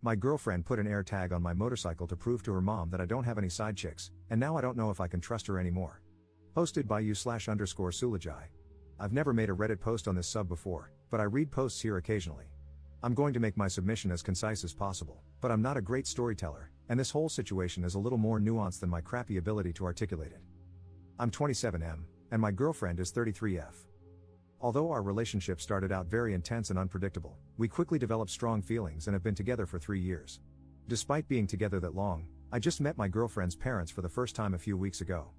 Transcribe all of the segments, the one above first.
My girlfriend put an AirTag on my motorcycle to prove to her mom that I don't have any side chicks, and now I don't know if I can trust her anymore. Posted by /_Sulajai. I've never made a Reddit post on this sub before, but I read posts here occasionally. I'm going to make my submission as concise as possible, but I'm not a great storyteller, and this whole situation is a little more nuanced than my crappy ability to articulate it. I'm 27M, and my girlfriend is 33F. Although our relationship started out very intense and unpredictable, we quickly developed strong feelings and have been together for 3 years. Despite being together that long, I just met my girlfriend's parents for the first time a few weeks ago.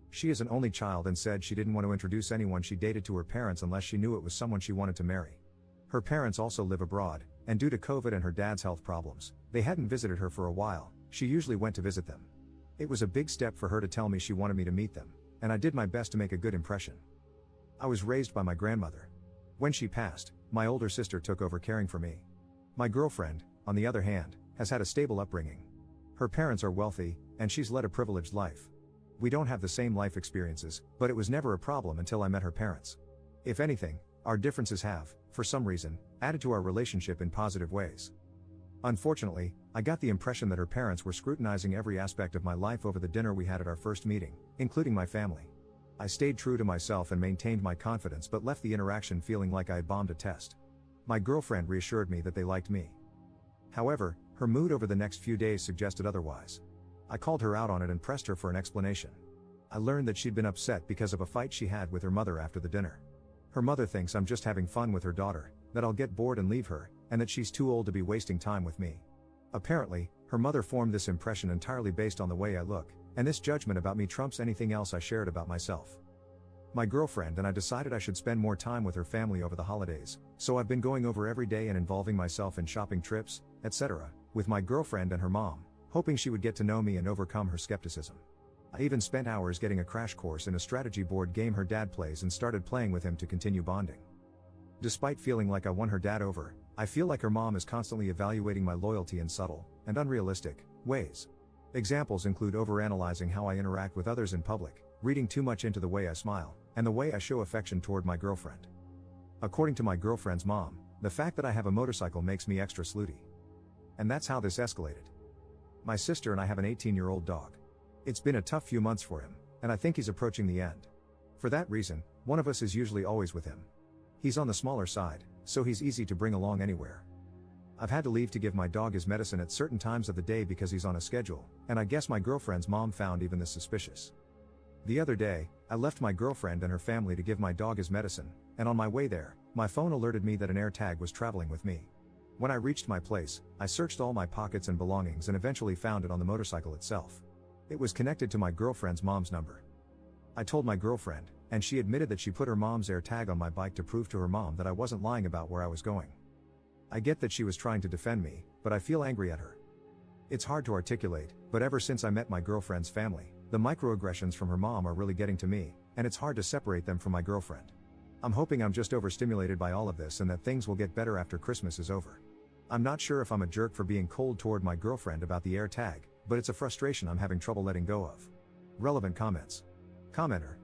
She is an only child and said she didn't want to introduce anyone she dated to her parents unless she knew it was someone she wanted to marry. Her parents also live abroad, and due to COVID and her dad's health problems, they hadn't visited her for a while. She usually went to visit them. It was a big step for her to tell me she wanted me to meet them, and I did my best to make a good impression. I was raised by my grandmother. When she passed, my older sister took over caring for me. My girlfriend, on the other hand, has had a stable upbringing. Her parents are wealthy, and she's led a privileged life. We don't have the same life experiences, but it was never a problem until I met her parents. If anything, our differences have, for some reason, added to our relationship in positive ways. Unfortunately, I got the impression that her parents were scrutinizing every aspect of my life over the dinner we had at our first meeting, including my family. I stayed true to myself and maintained my confidence but left the interaction feeling like I had bombed a test. My girlfriend reassured me that they liked me. However, her mood over the next few days suggested otherwise. I called her out on it and pressed her for an explanation. I learned that she'd been upset because of a fight she had with her mother after the dinner. Her mother thinks I'm just having fun with her daughter, that I'll get bored and leave her, and that she's too old to be wasting time with me. Apparently, her mother formed this impression entirely based on the way I look, and this judgment about me trumps anything else I shared about myself. My girlfriend and I decided I should spend more time with her family over the holidays, so I've been going over every day and involving myself in shopping trips, etc., with my girlfriend and her mom, hoping she would get to know me and overcome her skepticism. I even spent hours getting a crash course in a strategy board game her dad plays and started playing with him to continue bonding. Despite feeling like I won her dad over, I feel like her mom is constantly evaluating my loyalty in subtle, and unrealistic, ways. Examples include overanalyzing how I interact with others in public, reading too much into the way I smile, and the way I show affection toward my girlfriend. According to my girlfriend's mom, the fact that I have a motorcycle makes me extra slutty. And that's how this escalated. My sister and I have an 18-year-old dog. It's been a tough few months for him, and I think he's approaching the end. For that reason, one of us is usually always with him. He's on the smaller side, so he's easy to bring along anywhere. I've had to leave to give my dog his medicine at certain times of the day because he's on a schedule, and I guess my girlfriend's mom found even this suspicious. The other day, I left my girlfriend and her family to give my dog his medicine, and on my way there, my phone alerted me that an AirTag was traveling with me. When I reached my place, I searched all my pockets and belongings and eventually found it on the motorcycle itself. It was connected to my girlfriend's mom's number. I told my girlfriend, and she admitted that she put her mom's AirTag on my bike to prove to her mom that I wasn't lying about where I was going. I get that she was trying to defend me, but I feel angry at her. It's hard to articulate, but ever since I met my girlfriend's family, the microaggressions from her mom are really getting to me, and it's hard to separate them from my girlfriend. I'm hoping I'm just overstimulated by all of this and that things will get better after Christmas is over. I'm not sure if I'm a jerk for being cold toward my girlfriend about the AirTag, but it's a frustration I'm having trouble letting go of. Relevant comments. Commenter.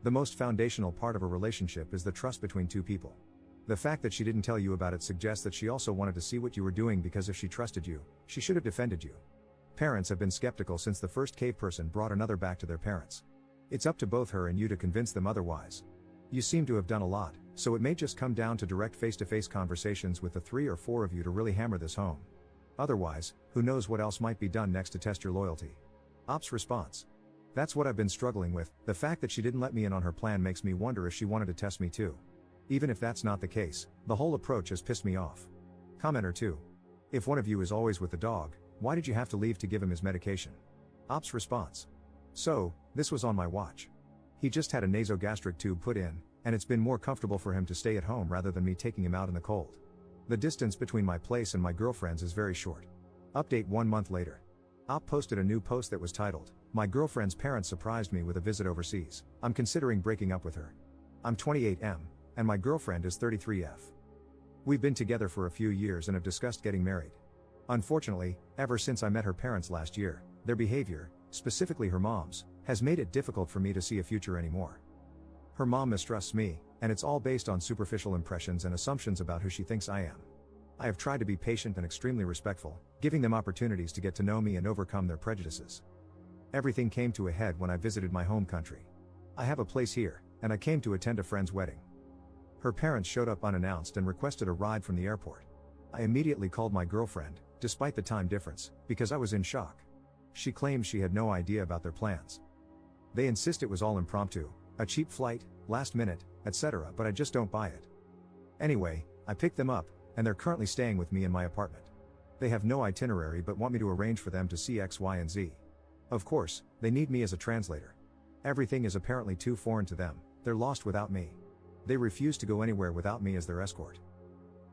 The most foundational part of a relationship is the trust between two people. The fact that she didn't tell you about it suggests that she also wanted to see what you were doing because if she trusted you, she should have defended you. Parents have been skeptical since the first cave person brought another back to their parents. It's up to both her and you to convince them otherwise. You seem to have done a lot, so it may just come down to direct face-to-face conversations with the 3 or 4 of you to really hammer this home. Otherwise, who knows what else might be done next to test your loyalty. Ops response. That's what I've been struggling with. The fact that she didn't let me in on her plan makes me wonder if she wanted to test me too. Even if that's not the case, the whole approach has pissed me off. Commenter 2. If one of you is always with the dog, why did you have to leave to give him his medication? Ops response. So, this was on my watch. He just had a nasogastric tube put in, and it's been more comfortable for him to stay at home rather than me taking him out in the cold. The distance between my place and my girlfriend's is very short. Update 1 month later. Op posted a new post that was titled, "My girlfriend's parents surprised me with a visit overseas. I'm considering breaking up with her. I'm 28M, and my girlfriend is 33F. We've been together for a few years and have discussed getting married. Unfortunately, ever since I met her parents last year, their behavior, specifically her mom's, has made it difficult for me to see a future anymore. Her mom mistrusts me, and it's all based on superficial impressions and assumptions about who she thinks I am. I have tried to be patient and extremely respectful, giving them opportunities to get to know me and overcome their prejudices. Everything came to a head when I visited my home country. I have a place here, and I came to attend a friend's wedding. Her parents showed up unannounced and requested a ride from the airport. I immediately called my girlfriend, despite the time difference, because I was in shock. She claimed she had no idea about their plans. They insist it was all impromptu, a cheap flight, last minute, etc., but I just don't buy it. Anyway, I picked them up, and they're currently staying with me in my apartment. They have no itinerary but want me to arrange for them to see X, Y, and Z. Of course, they need me as a translator. Everything is apparently too foreign to them, they're lost without me. They refuse to go anywhere without me as their escort.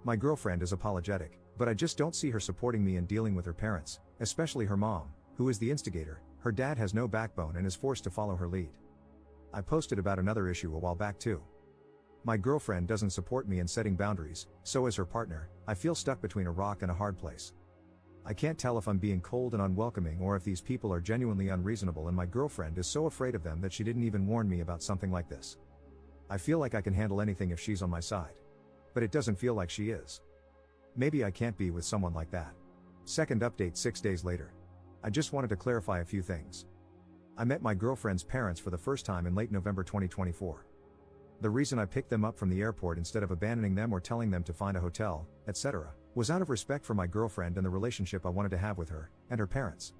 My girlfriend is apologetic, but I just don't see her supporting me in dealing with her parents, especially her mom, who is the instigator. Her dad has no backbone and is forced to follow her lead. I posted about another issue a while back too. My girlfriend doesn't support me in setting boundaries, so as her partner, I feel stuck between a rock and a hard place. I can't tell if I'm being cold and unwelcoming or if these people are genuinely unreasonable, and my girlfriend is so afraid of them that she didn't even warn me about something like this. I feel like I can handle anything if she's on my side. But it doesn't feel like she is. Maybe I can't be with someone like that. Second update 6 days later. I just wanted to clarify a few things. I met my girlfriend's parents for the first time in late November 2024. The reason I picked them up from the airport instead of abandoning them or telling them to find a hotel, etc., was out of respect for my girlfriend and the relationship I wanted to have with her and her parents.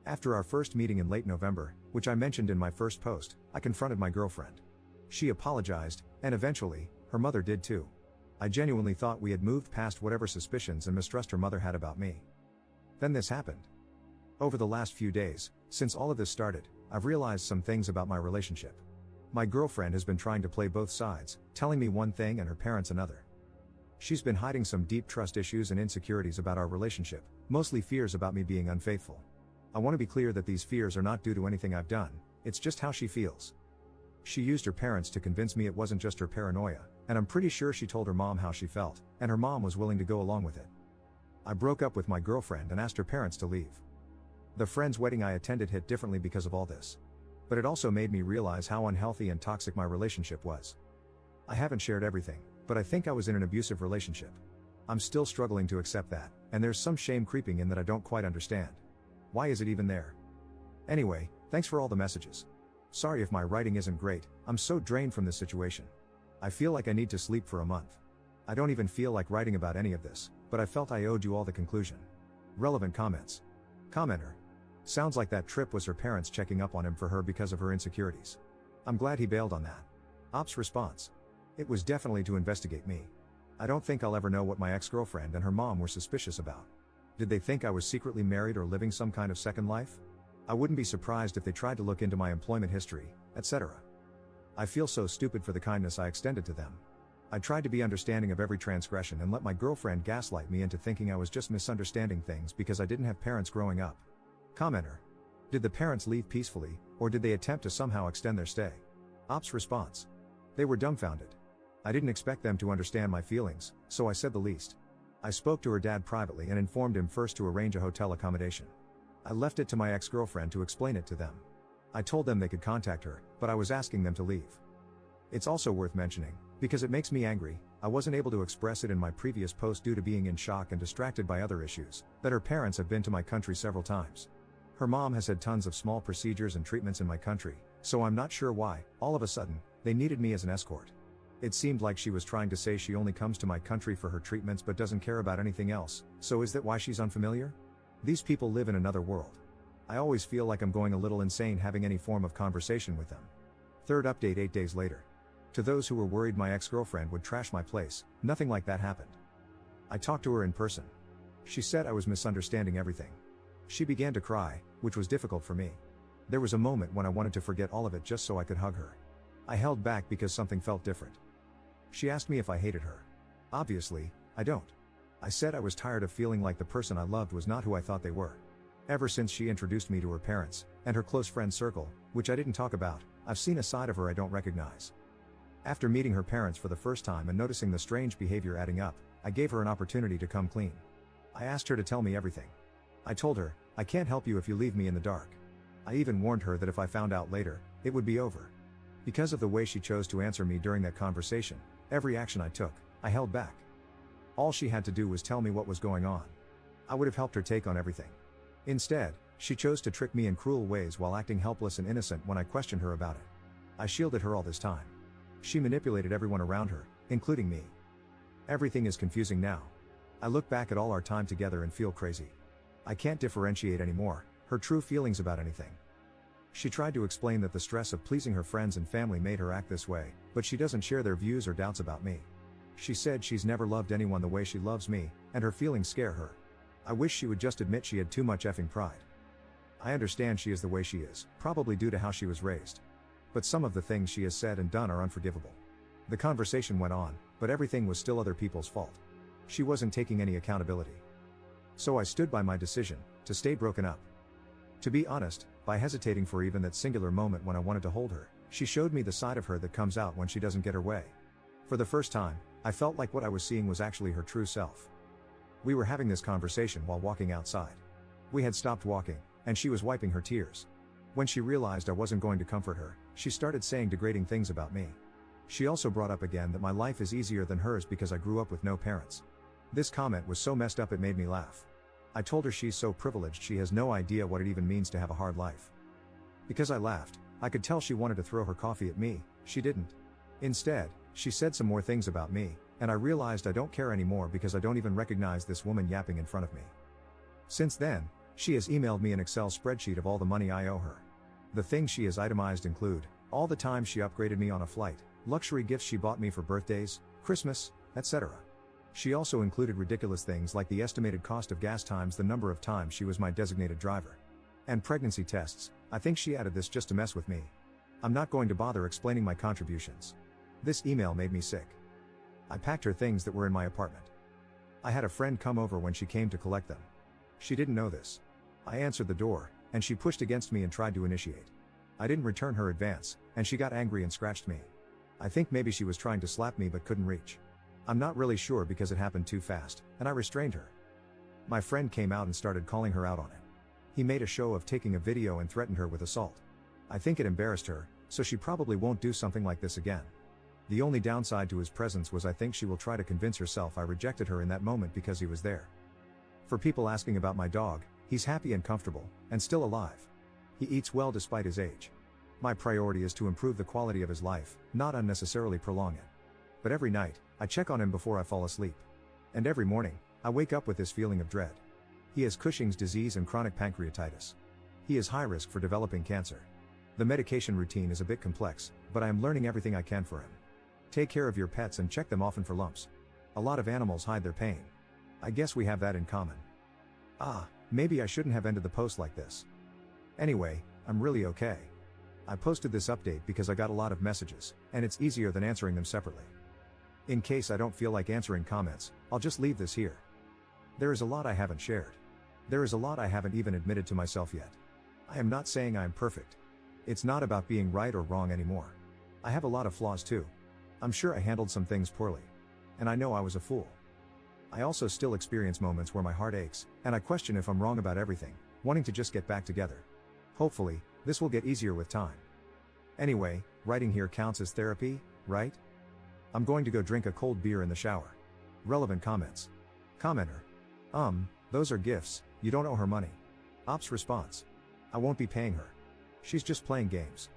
After our first meeting in late November, which I mentioned in my first post, I confronted my girlfriend. She apologized, and eventually, her mother did too. I genuinely thought we had moved past whatever suspicions and mistrust her mother had about me. Then this happened. Over the last few days, since all of this started, I've realized some things about my relationship. My girlfriend has been trying to play both sides, telling me one thing and her parents another. She's been hiding some deep trust issues and insecurities about our relationship, mostly fears about me being unfaithful. I want to be clear that these fears are not due to anything I've done, it's just how she feels. She used her parents to convince me it wasn't just her paranoia, and I'm pretty sure she told her mom how she felt, and her mom was willing to go along with it. I broke up with my girlfriend and asked her parents to leave. The friend's wedding I attended hit differently because of all this. But it also made me realize how unhealthy and toxic my relationship was. I haven't shared everything, but I think I was in an abusive relationship. I'm still struggling to accept that, and there's some shame creeping in that I don't quite understand. Why is it even there? Anyway, thanks for all the messages. Sorry if my writing isn't great, I'm so drained from this situation. I feel like I need to sleep for a month. I don't even feel like writing about any of this, but I felt I owed you all the conclusion. Relevant comments. Commenter. Sounds like that trip was her parents checking up on him for her because of her insecurities. I'm glad he bailed on that. Ops response. It was definitely to investigate me. I don't think I'll ever know what my ex-girlfriend and her mom were suspicious about. Did they think I was secretly married or living some kind of second life? I wouldn't be surprised if they tried to look into my employment history, etc. I feel so stupid for the kindness I extended to them. I tried to be understanding of every transgression and let my girlfriend gaslight me into thinking I was just misunderstanding things because I didn't have parents growing up. Commenter. Did the parents leave peacefully, or did they attempt to somehow extend their stay? Ops response. They were dumbfounded. I didn't expect them to understand my feelings, so I said the least. I spoke to her dad privately and informed him first to arrange a hotel accommodation. I left it to my ex-girlfriend to explain it to them. I told them they could contact her, but I was asking them to leave. It's also worth mentioning, because it makes me angry, I wasn't able to express it in my previous post due to being in shock and distracted by other issues, that her parents have been to my country several times. Her mom has had tons of small procedures and treatments in my country, so I'm not sure why, all of a sudden, they needed me as an escort. It seemed like she was trying to say she only comes to my country for her treatments but doesn't care about anything else, so is that why she's unfamiliar? These people live in another world. I always feel like I'm going a little insane having any form of conversation with them. Third update 8 days later. To those who were worried my ex-girlfriend would trash my place, nothing like that happened. I talked to her in person. She said I was misunderstanding everything. She began to cry, which was difficult for me. There was a moment when I wanted to forget all of it just so I could hug her. I held back because something felt different. She asked me if I hated her. Obviously, I don't. I said I was tired of feeling like the person I loved was not who I thought they were. Ever since she introduced me to her parents, and her close friend circle, which I didn't talk about, I've seen a side of her I don't recognize. After meeting her parents for the first time and noticing the strange behavior adding up, I gave her an opportunity to come clean. I asked her to tell me everything. I told her, I can't help you if you leave me in the dark. I even warned her that if I found out later, it would be over. Because of the way she chose to answer me during that conversation, every action I took, I held back. All she had to do was tell me what was going on. I would have helped her take on everything. Instead, she chose to trick me in cruel ways while acting helpless and innocent when I questioned her about it. I shielded her all this time. She manipulated everyone around her, including me. Everything is confusing now. I look back at all our time together and feel crazy. I can't differentiate anymore her true feelings about anything. She tried to explain that the stress of pleasing her friends and family made her act this way, but she doesn't share their views or doubts about me. She said she's never loved anyone the way she loves me, and her feelings scare her. I wish she would just admit she had too much effing pride. I understand she is the way she is, probably due to how she was raised. But some of the things she has said and done are unforgivable. The conversation went on, but everything was still other people's fault. She wasn't taking any accountability. So I stood by my decision to stay broken up. To be honest, by hesitating for even that singular moment when I wanted to hold her, she showed me the side of her that comes out when she doesn't get her way. For the first time, I felt like what I was seeing was actually her true self. We were having this conversation while walking outside. We had stopped walking, and she was wiping her tears. When she realized I wasn't going to comfort her, she started saying degrading things about me. She also brought up again that my life is easier than hers because I grew up with no parents. This comment was so messed up it made me laugh. I told her she's so privileged she has no idea what it even means to have a hard life. Because I laughed, I could tell she wanted to throw her coffee at me. She didn't. Instead, she said some more things about me, and I realized I don't care anymore because I don't even recognize this woman yapping in front of me. Since then, she has emailed me an Excel spreadsheet of all the money I owe her. The things she has itemized include all the time she upgraded me on a flight, luxury gifts she bought me for birthdays, Christmas, etc. She also included ridiculous things like the estimated cost of gas times the number of times she was my designated driver. And pregnancy tests. I think she added this just to mess with me. I'm not going to bother explaining my contributions. This email made me sick. I packed her things that were in my apartment. I had a friend come over when she came to collect them. She didn't know this. I answered the door, and she pushed against me and tried to initiate. I didn't return her advance, and she got angry and scratched me. I think maybe she was trying to slap me but couldn't reach. I'm not really sure because it happened too fast, and I restrained her. My friend came out and started calling her out on it. He made a show of taking a video and threatened her with assault. I think it embarrassed her, so she probably won't do something like this again. The only downside to his presence was I think she will try to convince herself I rejected her in that moment because he was there. For people asking about my dog, he's happy and comfortable, and still alive. He eats well despite his age. My priority is to improve the quality of his life, not unnecessarily prolong it. But every night, I check on him before I fall asleep. And every morning, I wake up with this feeling of dread. He has Cushing's disease and chronic pancreatitis. He is high risk for developing cancer. The medication routine is a bit complex, but I am learning everything I can for him. Take care of your pets and check them often for lumps. A lot of animals hide their pain. I guess we have that in common. Maybe I shouldn't have ended the post like this. Anyway, I'm really okay. I posted this update because I got a lot of messages, and it's easier than answering them separately. In case I don't feel like answering comments, I'll just leave this here. There is a lot I haven't shared. There is a lot I haven't even admitted to myself yet. I am not saying I am perfect. It's not about being right or wrong anymore. I have a lot of flaws too. I'm sure I handled some things poorly. And I know I was a fool. I also still experience moments where my heart aches, and I question if I'm wrong about everything, wanting to just get back together. Hopefully, this will get easier with time. Anyway, writing here counts as therapy, right? I'm going to go drink a cold beer in the shower. Relevant comments. Commenter. Those are gifts, you don't owe her money. Ops response. I won't be paying her. She's just playing games.